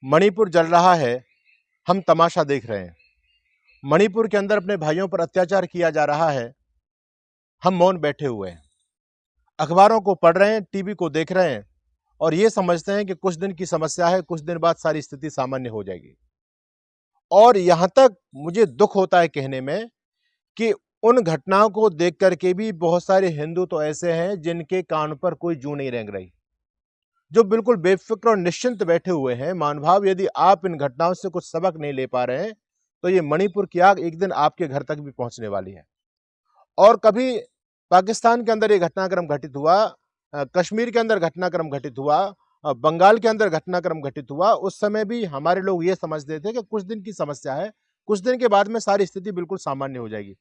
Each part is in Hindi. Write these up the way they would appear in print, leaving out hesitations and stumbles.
मणिपुर जल रहा है, हम तमाशा देख रहे हैं। मणिपुर के अंदर अपने भाइयों पर अत्याचार किया जा रहा है, हम मौन बैठे हुए हैं। अखबारों को पढ़ रहे हैं, टीवी को देख रहे हैं और ये समझते हैं कि कुछ दिन की समस्या है, कुछ दिन बाद सारी स्थिति सामान्य हो जाएगी। और यहां तक मुझे दुख होता है कहने में कि उन घटनाओं को देख करके भी बहुत सारे हिंदू तो ऐसे हैं जिनके कान पर कोई जूं नहीं रेंग रही, जो बिल्कुल बेफिक्र और निश्चिंत बैठे हुए हैं। मानभाव, यदि आप इन घटनाओं से कुछ सबक नहीं ले पा रहे हैं तो ये मणिपुर की आग एक दिन आपके घर तक भी पहुंचने वाली है। और कभी पाकिस्तान के अंदर ये घटनाक्रम घटित हुआ, कश्मीर के अंदर घटनाक्रम घटित हुआ, बंगाल के अंदर घटनाक्रम घटित हुआ, उस समय भी हमारे लोग ये समझते थे कि कुछ दिन की समस्या है, कुछ दिन के बाद में सारी स्थिति बिल्कुल सामान्य हो जाएगी।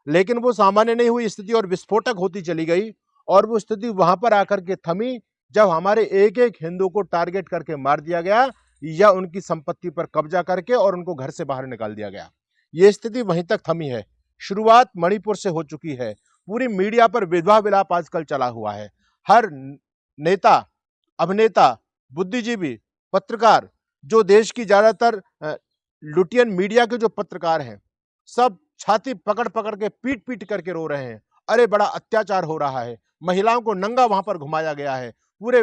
लेकिन वो सामान्य नहीं हुई स्थिति और विस्फोटक होती चली गई। और वो स्थिति वहां पर आकर के थमी जब हमारे एक एक हिंदू को टारगेट करके मार दिया गया या उनकी संपत्ति पर कब्जा करके और उनको घर से बाहर निकाल दिया गया। ये स्थिति वहीं तक थमी है। शुरुआत मणिपुर से हो चुकी है। पूरी मीडिया पर विधवा विलाप आजकल चला हुआ है। हर नेता, अभिनेता, बुद्धिजीवी, पत्रकार, जो देश की ज्यादातर लुटियन मीडिया के जो पत्रकार हैं, सब छाती पकड़ पकड़ के पीट पीट करके रो रहे हैं। अरे बड़ा अत्याचार हो रहा है, महिलाओं को नंगा वहां पर घुमाया गया है, पूरे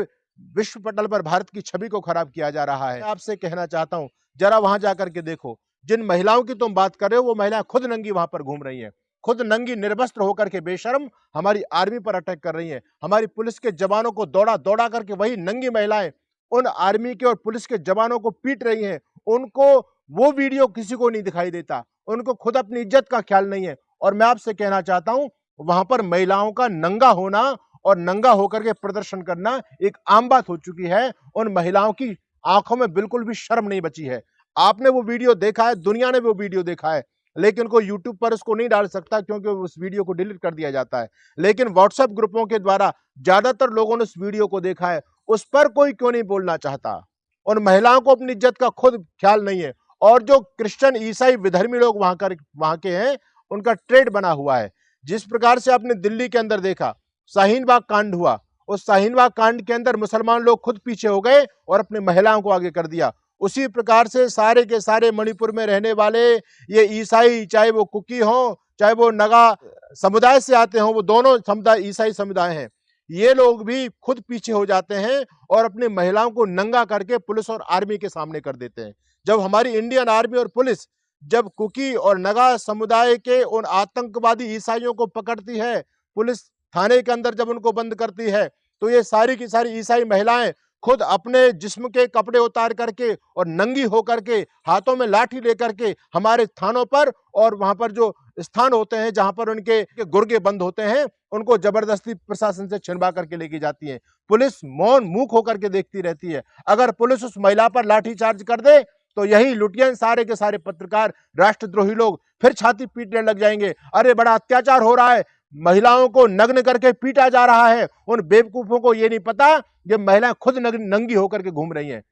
विश्व पटल पर भारत की छवि को खराब किया जा रहा है। आपसे कहना चाहता हूं, जरा वहां जाकर के देखो, जिन महिलाओं की तुम बात कर रहे हो वो महिलाएं खुद नंगी वहां पर घूम रही हैं, खुद नंगी निर्वस्त्र होकर के बेशर्म हमारी आर्मी पर अटैक कर रही हैं। हमारी पुलिस के जवानों को दौड़ा दौड़ा करके वही नंगी महिलाएं उन आर्मी के और पुलिस के जवानों को पीट रही हैं। उनको वो वीडियो किसी को नहीं दिखाई देता, उनको खुद अपनी इज्जत का ख्याल नहीं है। और मैं आपसे कहना चाहता हूं, वहां पर महिलाओं का नंगा होना और नंगा होकर के प्रदर्शन करना एक आम बात हो चुकी है। उन महिलाओं की आंखों में बिल्कुल भी शर्म नहीं बची है। आपने वो वीडियो देखा है, दुनिया ने वो वीडियो देखा है, लेकिन कोई यूट्यूब पर उसको नहीं डाल सकता क्योंकि उस वीडियो को डिलीट कर दिया जाता है। लेकिन व्हाट्सएप ग्रुपों के द्वारा ज्यादातर लोगों ने उस वीडियो को देखा है, उस पर कोई क्यों नहीं बोलना चाहता? उन महिलाओं को अपनी इज्जत का खुद ख्याल नहीं है। और जो क्रिश्चियन, ईसाई, विधर्मी लोग वहां के हैं, उनका ट्रेड बना हुआ है। जिस प्रकार से आपने दिल्ली के अंदर देखा शाहीन बाग कांड हुआ, उस शाहीन बाग कांड के अंदर मुसलमान लोग खुद पीछे हो गए और अपनी महिलाओं को आगे कर दिया। उसी प्रकार से सारे के सारे मणिपुर में रहने वाले ये ईसाई, चाहे वो कुकी हो, चाहे वो नगा समुदाय से आते हो, वो दोनों समुदाय ईसाई समुदाय हैं, ये लोग भी खुद पीछे हो जाते हैं और अपनी महिलाओं को नंगा करके पुलिस और आर्मी के सामने कर देते हैं। जब हमारी इंडियन आर्मी और पुलिस जब कुकी और नगा समुदाय के उन आतंकवादी ईसाइयों को पकड़ती है, पुलिस थाने के अंदर जब उनको बंद करती है, तो ये सारी की सारी ईसाई महिलाएं खुद अपने जिस्म के कपड़े उतार करके और नंगी होकर के हाथों में लाठी लेकर के हमारे थानों पर और वहां पर जो स्थान होते हैं जहां पर उनके गुर्गे बंद होते हैं, उनको जबरदस्ती प्रशासन से छिनवा करके लेके जाती है। पुलिस मौन मूक होकर के देखती रहती है। अगर पुलिस उस महिला पर लाठीचार्ज कर दे तो यही लुटियन, सारे के सारे पत्रकार, राष्ट्रद्रोही लोग फिर छाती पीटने लग जाएंगे। अरे बड़ा अत्याचार हो रहा है, महिलाओं को नग्न करके पीटा जा रहा है। उन बेवकूफों को यह नहीं पता कि महिलाएं खुद नंगी होकर के घूम रही हैं।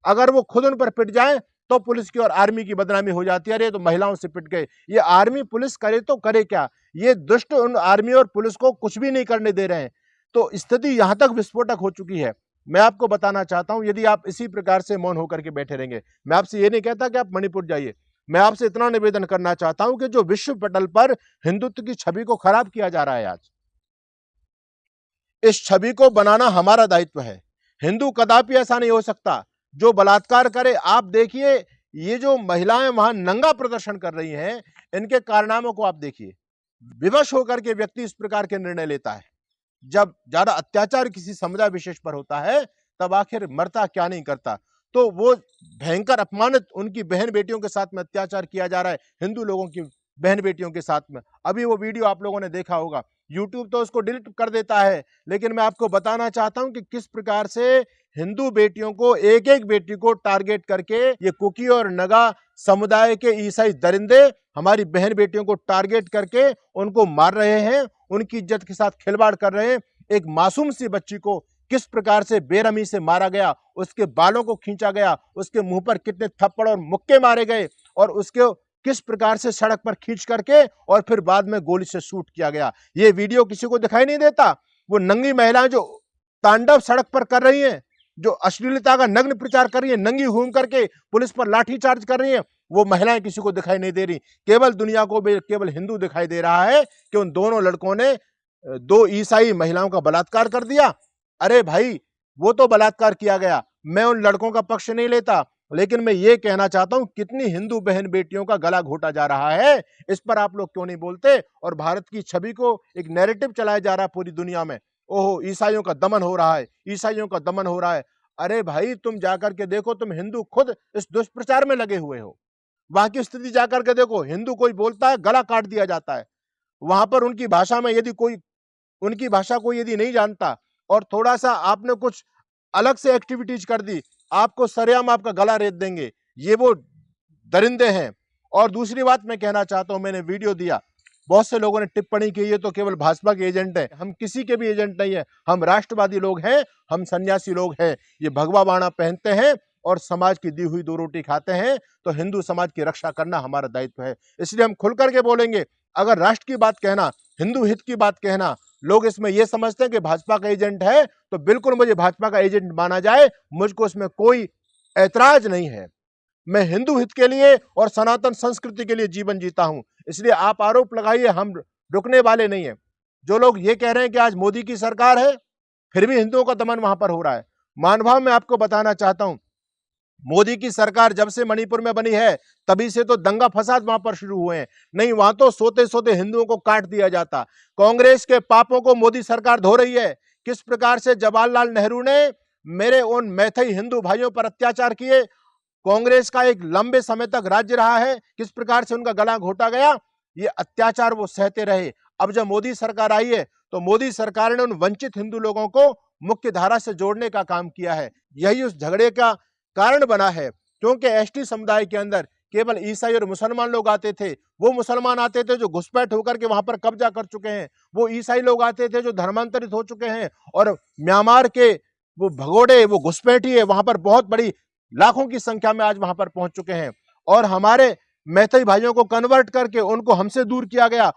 अगर वो खुद उन पर पिट जाए तो पुलिस की और आर्मी की बदनामी हो जाती है। अरे तो महिलाओं से पिट गए। ये आर्मी पुलिस करे तो करे क्या? ये दुष्ट उन आर्मी और पुलिस को कुछ भी नहीं करने दे रहे हैं। तो स्थिति यहां तक विस्फोटक हो चुकी है। मैं आपको बताना चाहता हूं, यदि आप इसी प्रकार से मौन होकर के बैठे रहेंगे, मैं आपसे ये नहीं कहता कि आप मणिपुर जाइए, मैं आपसे इतना निवेदन करना चाहता हूं कि जो विश्व पटल पर हिंदुत्व की छवि को खराब किया जा रहा है आज, इस छवि को बनाना हमारा दायित्व है। हिंदू कदापि ऐसा नहीं हो सकता जो बलात्कार करे। आप देखिए, ये जो महिलाएं वहां नंगा प्रदर्शन कर रही हैं, इनके कारनामों को आप देखिए। विवश होकर के व्यक्ति इस प्रकार के निर्णय लेता है। जब ज्यादा अत्याचार किसी समुदाय विशेष पर होता है, तब आखिर मरता क्या नहीं करता। तो वो भयंकर अपमानित उनकी बहन बेटियों के साथ में अत्याचार किया जा रहा है, हिंदू लोगों की बहन बेटियों के साथ में। अभी वो वीडियो आप लोगों ने देखा होगा, यूट्यूब तो उसको डिलीट कर देता है, लेकिन मैं आपको बताना चाहता हूं कि किस प्रकार से हिंदू बेटियों को, एक एक बेटी को टारगेट करके ये कुकी और नगा समुदाय के ईसाई दरिंदे हमारी बहन बेटियों को टारगेट करके उनको मार रहे हैं, उनकी इज्जत के साथ खिलवाड़ कर रहे हैं। एक मासूम सी बच्ची को किस प्रकार से बेरहमी से मारा गया, उसके बालों को खींचा गया, उसके मुंह पर कितने थप्पड़ और मुक्के मारे गए और उसके किस प्रकार से सड़क पर खींच करके और फिर बाद में गोली से शूट किया गया। ये वीडियो किसी को दिखाई नहीं देता। वो नंगी महिलाएं जो तांडव सड़क पर कर रही हैं, जो अश्लीलता का नग्न प्रचार कर रही है, नंगी घूम करके पुलिस पर लाठीचार्ज कर रही है, वो महिलाएं किसी को दिखाई नहीं दे रही। केवल दुनिया को केवल हिंदू दिखाई दे रहा है कि उन दोनों लड़कों ने 2 ईसाई महिलाओं का बलात्कार कर दिया। अरे भाई, वो तो बलात्कार किया गया, मैं उन लड़कों का पक्ष नहीं लेता, लेकिन मैं ये कहना चाहता हूं कितनी हिंदू बहन बेटियों का गला घोटा जा रहा है, इस पर आप लोग क्यों नहीं बोलते? और भारत की छवि को एक नैरेटिव चलाया जा रहा है पूरी दुनिया में, ओहो ईसाइयों का दमन हो रहा है, ईसाइयों का दमन हो रहा है। अरे भाई, तुम जाकर के देखो, तुम हिंदू खुद इस दुष्प्रचार में लगे हुए हो। वहां की स्थिति जाकर के देखो, हिंदू कोई बोलता है गला काट दिया जाता है। वहां पर उनकी भाषा में यदि कोई उनकी भाषा को यदि नहीं जानता और थोड़ा सा आपने कुछ अलग से एक्टिविटीज कर दी, आपको सरेआम आपका गला रेत देंगे। ये वो दरिंदे हैं। और दूसरी बात मैं कहना चाहता हूं, मैंने वीडियो दिया, बहुत से लोगों ने टिप्पणी की ये तो केवल भाजपा के एजेंट हैं। हम किसी के भी एजेंट नहीं है, हम राष्ट्रवादी लोग हैं, हम सन्यासी लोग हैं। ये भगवा बाणा पहनते हैं और समाज की दी हुई 2 रोटी खाते हैं, तो हिंदू समाज की रक्षा करना हमारा दायित्व है। इसलिए हम खुल करके बोलेंगे। अगर राष्ट्र की बात कहना, हिंदू हित की बात कहना, लोग इसमें यह समझते हैं कि भाजपा का एजेंट है, तो बिल्कुल मुझे भाजपा का एजेंट माना जाए, मुझको इसमें कोई ऐतराज नहीं है। मैं हिंदू हित के लिए और सनातन संस्कृति के लिए जीवन जीता हूं। इसलिए आप आरोप लगाइए, हम रुकने वाले नहीं है। जो लोग ये कह रहे हैं कि आज मोदी की सरकार है, फिर भी हिंदुओं का दमन वहां पर हो रहा है। मानभाव में आपको बताना चाहता हूं, मोदी की सरकार जब से मणिपुर में बनी है, तभी से तो दंगा फसाद वहां पर शुरू हुए हैं। नहीं, वहां तो सोते सोते हिंदुओं को काट दिया जाता। कांग्रेस के पापों को मोदी सरकार धो रही है। किस प्रकार से जवाहरलाल नेहरू ने मेरे उन मैथई हिंदू भाइयों पर अत्याचार किए, कांग्रेस का एक लंबे समय तक राज्य रहा है, किस प्रकार से उनका गला घोटा गया, ये अत्याचार वो सहते रहे। अब जब मोदी सरकार आई है, तो मोदी सरकार ने उन वंचित हिंदू लोगों को मुख्य धारा से जोड़ने का काम किया है। यही उस झगड़े का कारण बना है, क्योंकि एसटी समुदाय के अंदर केवल ईसाई और मुसलमान लोग आते थे। वो मुसलमान आते थे जो घुसपैठ होकर के वहां पर कब्जा कर चुके हैं, वो ईसाई लोग आते थे जो धर्मांतरित हो चुके हैं, और म्यांमार के वो भगोड़े, वो घुसपैठी है, वहां पर बहुत बड़ी लाखों की संख्या में आज वहां पर पहुंच चुके हैं। और हमारे मैथई भाइयों को कन्वर्ट करके उनको हमसे दूर किया गया,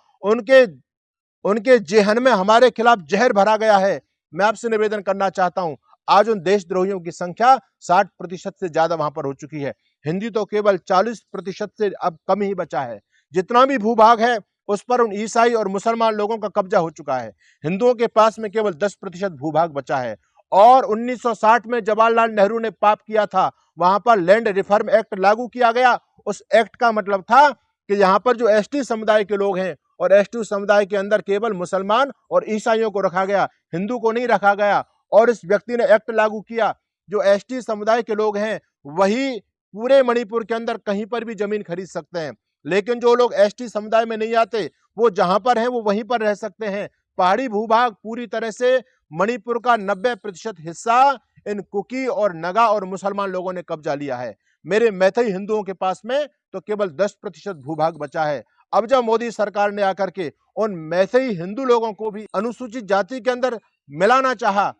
उनके जेहन में हमारे खिलाफ जहर भरा गया है। मैं आपसे निवेदन करना चाहता हूं, आज उन देशद्रोहियों की संख्या 60% से ज्यादा वहां पर हो चुकी है। हिंदी तो केवल 40% से अब कम ही बचा है। जितना भी भूभाग है उस पर उन ईसाई और मुसलमान लोगों का कब्जा हो चुका है। हिंदुओं के पास में केवल 10% भूभाग बचा है। और 1960 में जवाहरलाल नेहरू ने पाप किया था, वहां पर लैंड रिफॉर्म एक्ट लागू किया गया। उस एक्ट का मतलब था कि यहाँ पर जो एसटी समुदाय के लोग हैं, और एसटी समुदाय के अंदर केवल मुसलमान और ईसाइयों को रखा गया, हिंदू को नहीं रखा गया। और इस व्यक्ति ने एक्ट लागू किया, जो एसटी समुदाय के लोग हैं वही पूरे मणिपुर के अंदर कहीं पर भी जमीन खरीद सकते हैं, लेकिन जो लोग एसटी समुदाय में नहीं आते, वो जहां पर हैं वो वहीं पर रह सकते हैं। पहाड़ी भूभाग पूरी तरह से मणिपुर का 90% हिस्सा इन कुकी और नगा और मुसलमान लोगों ने कब्जा लिया है। मेरे मैथई हिंदुओं के पास में तो केवल 10% भूभाग बचा है। अब जब मोदी सरकार ने आकर के उन मैथई हिंदू लोगों को भी अनुसूचित जाति के अंदर मिलाना चाहा,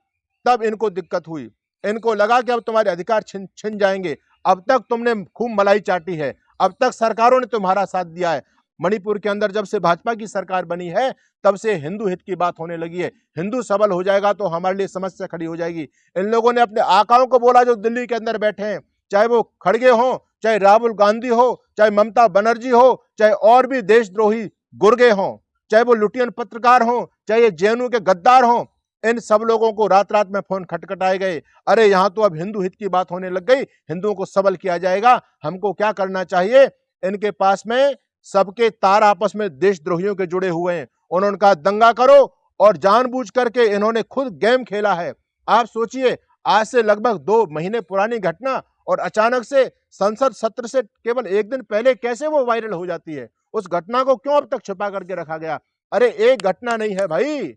तब इनको दिक्कत हुई। इनको लगा कि अब तुम्हारे अधिकार छिन जाएंगे। अब तक तुमने खूब मलाई चाटी है, अब तक सरकारों ने तुम्हारा साथ दिया है। मणिपुर के अंदर जब से भाजपा की सरकार बनी है, तब से हिंदू हित की बात होने लगी है। हिंदू सबल हो जाएगा तो हमारे लिए समस्या खड़ी हो जाएगी। इन लोगों ने अपने आकाओं को बोला जो दिल्ली के अंदर बैठे हैं, चाहे वो खड़गे हो, चाहे राहुल गांधी हो, चाहे ममता बनर्जी हो, चाहे और भी देशद्रोही गुर्गे हों, चाहे वो लुटियन पत्रकार हों, चाहे ये जेएनयू के गद्दार हों, इन सब लोगों को रात रात में फोन खटखटाए गए। अरे यहां तो अब हिंदू हित की बात होने लग गई, हिंदुओं को सबल किया जाएगा। हमको क्या करना चाहिए? इनके पास में सबके तार आपस में देशद्रोहियों के जुड़े हुए हैं। उन्होंने कहा दंगा करो, और जानबूझ करके इन्होंने खुद गेम खेला है। आप सोचिए, आज से लगभग 2 महीने पुरानी घटना, और अचानक से संसद सत्र से केवल 1 दिन पहले कैसे वो वायरल हो जाती है? उस घटना को क्यों अब तक छिपा करके रखा गया? अरे एक घटना नहीं है भाई,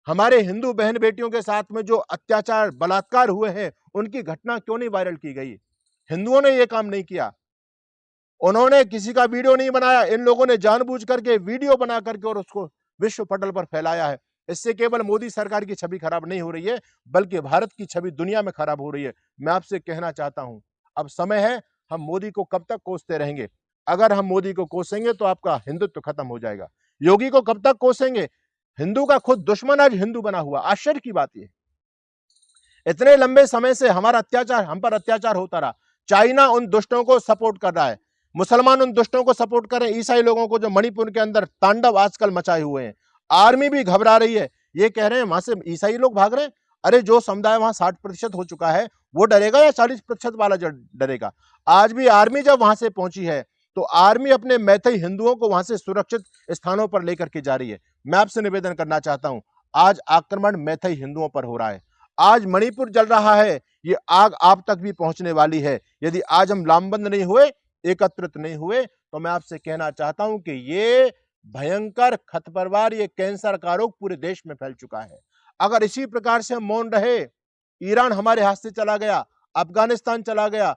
हमारे हिंदू बहन बेटियों के साथ में जो अत्याचार बलात्कार हुए हैं, उनकी घटना क्यों नहीं वायरल की गई? हिंदुओं ने यह काम नहीं किया, उन्होंने किसी का वीडियो नहीं बनाया। इन लोगों ने जानबूझ करके वीडियो बना करके और उसको विश्व पटल पर फैलाया है। इससे केवल मोदी सरकार की छवि खराब नहीं हो रही है, बल्कि भारत की छवि दुनिया में खराब हो रही है। मैं आपसे कहना चाहता हूं, अब समय है, हम मोदी को कब तक कोसते रहेंगे? अगर हम मोदी को कोसेंगे तो आपका हिंदुत्व खत्म हो जाएगा। योगी को कब तक कोसेंगे? हिंदू का खुद दुश्मन आज हिंदू बना हुआ। आश्चर्य की बात यह, इतने लंबे समय से हमारा अत्याचार, हम पर अत्याचार होता रहा। चाइना उन दुष्टों को सपोर्ट कर रहा है, मुसलमान उन दुष्टों को सपोर्ट कर रहे हैं, ईसाई लोगों को जो मणिपुर के अंदर तांडव आजकल मचाए हुए हैं। आर्मी भी घबरा रही है, ये कह रहे हैं वहां से ईसाई लोग भाग रहे हैं। अरे जो समुदाय वहां 60% हो चुका है वो डरेगा या 40% वाला जो डरेगा? आज भी आर्मी जब वहां से पहुंची है तो आर्मी अपने मैथई हिंदुओं को वहां से सुरक्षित स्थानों पर लेकर के जा रही है। मैं आपसे निवेदन करना चाहता हूं, आज आक्रमण मैथई हिंदुओं पर हो रहा है, आज मणिपुर जल रहा है, ये आग आप तक भी पहुंचने वाली है। यदि आज हम लामबंद नहीं हुए, एकत्रित नहीं हुए, तो मैं आपसे कहना चाहता हूं कि ये भयंकर खतपरवार, ये कैंसर का रोग पूरे देश में फैल चुका है। अगर इसी प्रकार से हम मौन रहे, ईरान हमारे हाथ से चला गया, अफगानिस्तान चला गया,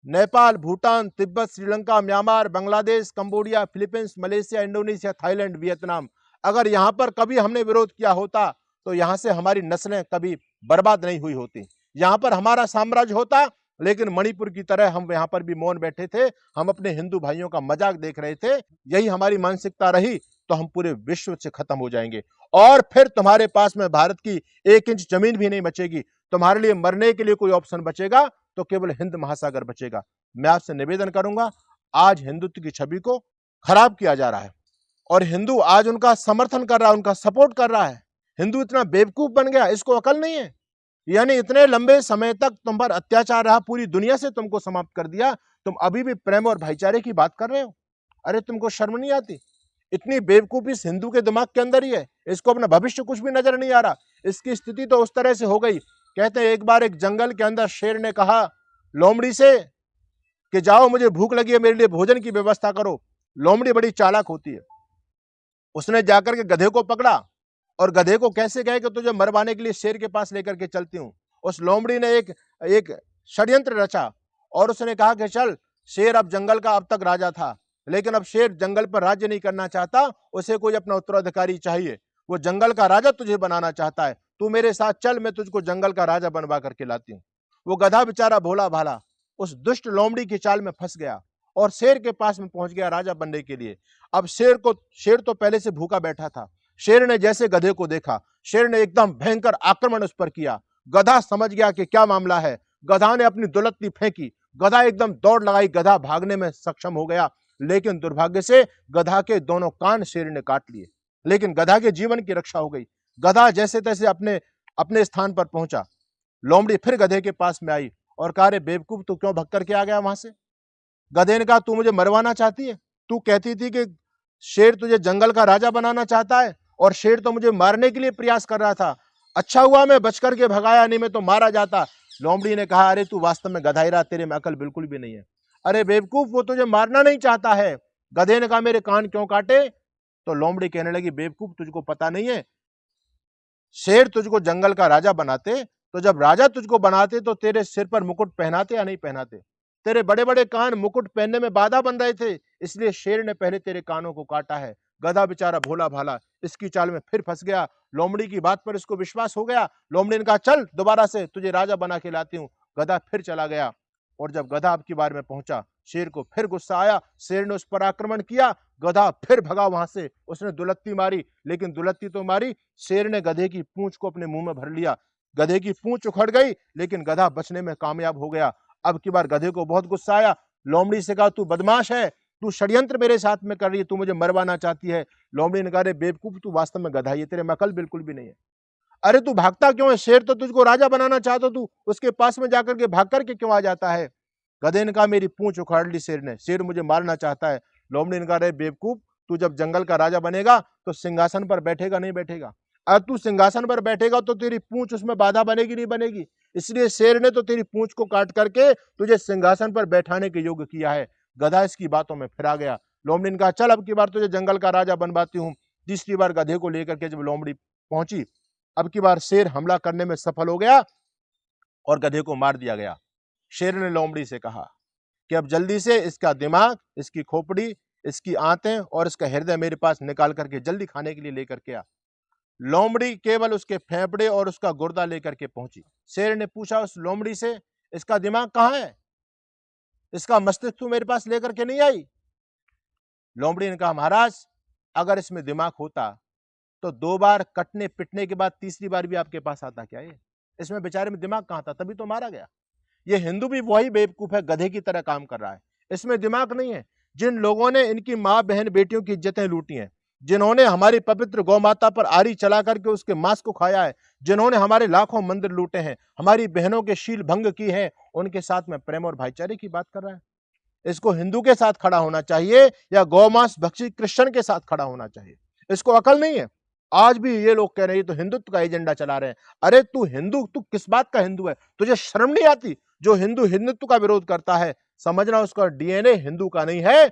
Nepal, Bhutan, Tibet, Sri Lanka, Myanmar, Bangladesh, Cambodia, Philippines, Malaysia, Indonesia, Thailand, Vietnam, अगर यहां पर कभी हमने विरोध किया होता तो यहां से हमारी नस्लें कभी बर्बाद नहीं हुई होती, यहां पर हमारा साम्राज्य होता। लेकिन मणिपुर की तरह हम यहां पर भी मौन बैठे थे, हम अपने हिंदू भाइयों का मजाक देख रहे थे। यही हमारी मानसिकता रही तो हम पूरे विश्व से खत्म हो जाएंगे और फिर तुम्हारे पास में भारत की 1 इंच जमीन भी नहीं बचेगी। तुम्हारे लिए मरने के लिए कोई ऑप्शन बचेगा तो केवल हिंद महासागर बचेगा। मैं आपसे निवेदन करूंगा, आज हिंदुत्व की छवि को खराब किया जा रहा है और हिंदू आज उनका समर्थन कर रहा है, उनका सपोर्ट कर रहा है। हिंदू इतना बेवकूफ बन गया, इसको अकल नहीं है। यानी इतने लंबे समय तक तुम पर अत्याचार रहा, पूरी दुनिया से तुमको समाप्त कर दिया, तुम अभी भी प्रेम और भाईचारे की बात कर रहे हो? अरे तुमको शर्म नहीं आती? इतनी बेवकूफी इस हिंदू के दिमाग के अंदर ही है, इसको अपना भविष्य कुछ भी नजर नहीं आ रहा। इसकी स्थिति तो उस तरह से हो गई, कहते हैं एक बार एक जंगल के अंदर शेर ने कहा लोमड़ी से कि जाओ मुझे भूख लगी है, मेरे लिए भोजन की व्यवस्था करो। लोमड़ी बड़ी चालाक होती है, उसने जाकर के गधे को पकड़ा और गधे को कैसे कहे कि तुझे मरवाने के लिए शेर के पास लेकर के चलती हूं। उस लोमड़ी ने एक षड्यंत्र रचा और उसने कहा कि चल, शेर अब जंगल का अब तक राजा था, लेकिन अब शेर जंगल पर राज्य नहीं करना चाहता, उसे कोई अपना उत्तराधिकारी चाहिए, वो जंगल का राजा तुझे बनाना चाहता है, तू मेरे साथ चल, मैं तुझको जंगल का राजा बनवा करके लाती हूँ। वो गधा बेचारा भोला भाला उस दुष्ट लोमड़ी की चाल में फंस गया और शेर के पास में पहुंच गया राजा बनने के लिए। अब शेर तो पहले से भूखा बैठा था। शेर ने जैसे गधे को देखा, शेर ने एकदम भयंकर आक्रमण उस पर किया। गधा समझ गया कि क्या मामला है, गधा ने अपनी दुलत्ती फेंकी, गधा एकदम दौड़ लगाई, गधा भागने में सक्षम हो गया, लेकिन दुर्भाग्य से गधा के दोनों कान शेर ने काट लिए, लेकिन गधा के जीवन की रक्षा हो गई। गधा जैसे तैसे अपने अपने स्थान पर पहुंचा। लोमड़ी फिर गधे के पास में आई और कहा, रे बेवकूफ, तू क्यों भग करके आ गया वहां से? गधे ने कहा, तू मुझे मरवाना चाहती है? तू कहती थी कि शेर तुझे जंगल का राजा बनाना चाहता है और शेर तो मुझे मारने के लिए प्रयास कर रहा था। अच्छा हुआ मैं बच करके भगाया, नहीं मैं तो मारा जाता। लोमड़ी ने कहा, अरे तू वास्तव में गधा ही रहा, तेरे में अकल बिल्कुल भी नहीं है। अरे बेवकूफ, वो तुझे मारना नहीं चाहता है। गधे ने कहा, मेरे कान क्यों काटे? तो लोमड़ी कहने लगी, बेवकूफ, तुझको पता नहीं है, शेर तुझको जंगल का राजा बनाते तो जब राजा तुझको बनाते तो तेरे सिर पर मुकुट पहनाते या नहीं पहनाते? तेरे बड़े बड़े कान मुकुट पहनने में बाधा बन रहे थे, इसलिए शेर ने पहले तेरे कानों को काटा है। गधा बेचारा भोला भाला इसकी चाल में फिर फंस गया। लोमड़ी की बात पर इसको विश्वास हो गया। लोमड़ी ने कहा, चल दोबारा से तुझे राजा बना के लाती हूँ। गधा फिर चला गया और जब गधा अब की बार में पहुंचा, शेर को फिर गुस्सा आया, शेर ने उस पर आक्रमण किया। गधा फिर भगा वहां से, उसने दुलत्ती मारी, लेकिन दुलत्ती तो मारी, शेर ने गधे की पूंछ को अपने मुंह में भर लिया। गधे की पूंछ उखड़ गई, लेकिन गधा बचने में कामयाब हो गया। अब की बार गधे को बहुत गुस्सा आया। लोमड़ी से कहा, तू बदमाश है, तू षड्यंत्र मेरे साथ में कर रही है, तू मुझे मरवाना चाहती है। लोमड़ी ने कहा, रे बेवकूफ, तू वास्तव में गधा ही है, तेरे में अकल बिल्कुल भी नहीं है। अरे तू भागता क्यों है? शेर तो तुझको राजा बनाना चाहता, तू उसके पास में जाकर के भाग करके क्यों आ जाता है? गधे ने कहा, मेरी पूंछ उखाड़ ली शेर ने, शेर मुझे मारना चाहता है। लोमड़ी ने कहा, रे बेवकूफ, तू जब जंगल का राजा बनेगा तो सिंहासन पर बैठेगा नहीं बैठेगा? अगर तू सिंहासन पर बैठेगा तो तेरी पूंछ उसमें बाधा बनेगी नहीं बनेगी? इसलिए शेर ने तो तेरी पूंछ को काट करके तुझे सिंहासन पर बैठाने के योग्य किया है। गधा इसकी बातों में फिर आ गया। लोमड़ी ने कहा, चल अब की बार तुझे जंगल का राजा बनवाती हूँ। तीसरी बार गधे को लेकर के जब लोमड़ी पहुंची, अब की बार शेर हमला करने में सफल हो गया और गधे को मार दिया गया। शेर ने लोमड़ी से कहा कि अब जल्दी से इसका दिमाग, इसकी खोपड़ी, इसकी आंतें और इसका हृदय मेरे पास निकाल करके जल्दी खाने के लिए लेकर के आ। लोमड़ी केवल उसके फेफड़े और उसका गुर्दा लेकर के पहुंची। शेर ने पूछा उस लोमड़ी से, इसका दिमाग कहाँ है? इसका मस्तिष्क तू मेरे पास लेकर के नहीं आई? लोमड़ी ने कहा, महाराज, अगर इसमें दिमाग होता तो 2 बार कटने पिटने के बाद तीसरी बार भी आपके पास आता क्या ये? इसमें बेचारे में दिमाग कहाँ था, तभी तो मारा गया। ये हिंदू भी वही बेवकूफ है, गधे की तरह काम कर रहा है, इसमें दिमाग नहीं है। जिन लोगों ने इनकी माँ बहन बेटियों की इज्जतें लूटी हैं, जिन्होंने हमारी पवित्र गौ माता पर आरी चला करके उसके मांस को खाया है, जिन्होंने हमारे लाखों मंदिर लूटे हैं, हमारी बहनों के शील भंग की है, उनके साथ में प्रेम और भाईचारे की बात कर रहा है। इसको हिंदू के साथ खड़ा होना चाहिए या गौमांस भक्षी क्रिश्चियन के साथ खड़ा होना चाहिए। इसको अकल नहीं है। आज भी ये लोग कह रहे हैं तो हिंदुत्व का एजेंडा चला रहे हैं। अरे तू हिंदू, तू किस बात का हिंदू है? तुझे शर्म नहीं आती? जो हिंदू हिंदुत्व का विरोध करता है, समझना उसका डीएनए हिंदू का नहीं है,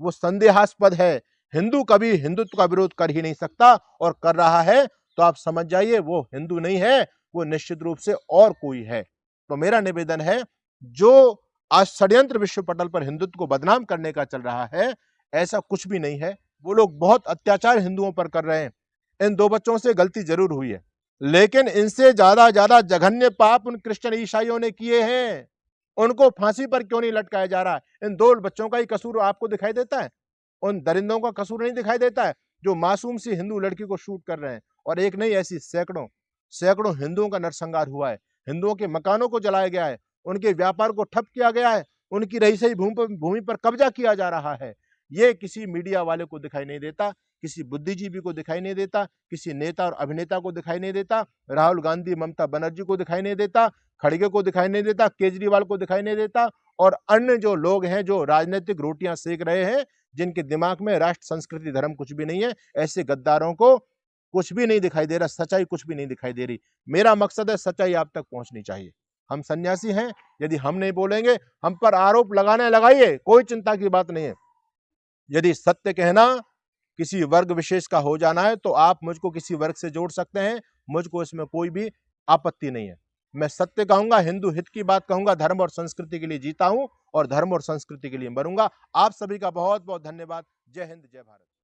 वो संदेहास्पद है। हिंदू कभी हिंदुत्व का विरोध कर ही नहीं सकता, और कर रहा है तो आप समझ जाइए वो हिंदू नहीं है, वो निश्चित रूप से और कोई है। तो मेरा निवेदन है, जो आज षड्यंत्र विश्व पटल पर हिंदुत्व को बदनाम करने का चल रहा है, ऐसा कुछ भी नहीं है। वो लोग बहुत अत्याचार हिंदुओं पर कर रहे हैं। इन 2 बच्चों से गलती जरूर हुई है, लेकिन इनसे ज्यादा जघन्य पाप उन क्रिश्चियन ईसाइयों ने किए हैं। उनको फांसी पर क्यों नहीं लटकाया जा रहा है? इन 2 बच्चों का ही कसूर आपको दिखाई देता है? उन दरिंदों का कसूर नहीं दिखाई देता है जो मासूम सी हिंदू लड़की को शूट कर रहे हैं? और एक नहीं, ऐसी सैकड़ों हिंदुओं का नरसंहार हुआ है। हिंदुओं के मकानों को जलाया गया है, उनके व्यापार को ठप किया गया है, उनकी रईसई भूमि पर कब्जा किया जा रहा है। ये किसी मीडिया वाले को दिखाई नहीं देता, किसी बुद्धिजीवी को दिखाई नहीं देता, किसी नेता और अभिनेता को दिखाई नहीं देता, राहुल गांधी ममता बनर्जी को दिखाई नहीं देता, खड़गे को दिखाई नहीं देता, केजरीवाल को दिखाई नहीं देता, और अन्य जो लोग हैं जो राजनीतिक रोटियां सेक रहे हैं, जिनके दिमाग में राष्ट्र संस्कृति धर्म कुछ भी नहीं है, ऐसे गद्दारों को कुछ भी नहीं दिखाई दे रहा, सच्चाई कुछ भी नहीं दिखाई दे रही। मेरा मकसद है सच्चाई आप तक पहुंचनी चाहिए। हम सन्यासी हैं, यदि हम नहीं बोलेंगे, हम पर आरोप लगाइए, कोई चिंता की बात नहीं है। यदि सत्य कहना किसी वर्ग विशेष का हो जाना है तो आप मुझको किसी वर्ग से जोड़ सकते हैं, मुझको इसमें कोई भी आपत्ति नहीं है। मैं सत्य कहूंगा, हिंदू हित की बात कहूंगा, धर्म और संस्कृति के लिए जीता हूं और धर्म और संस्कृति के लिए मरूंगा। आप सभी का बहुत बहुत धन्यवाद। जय हिंद, जय भारत।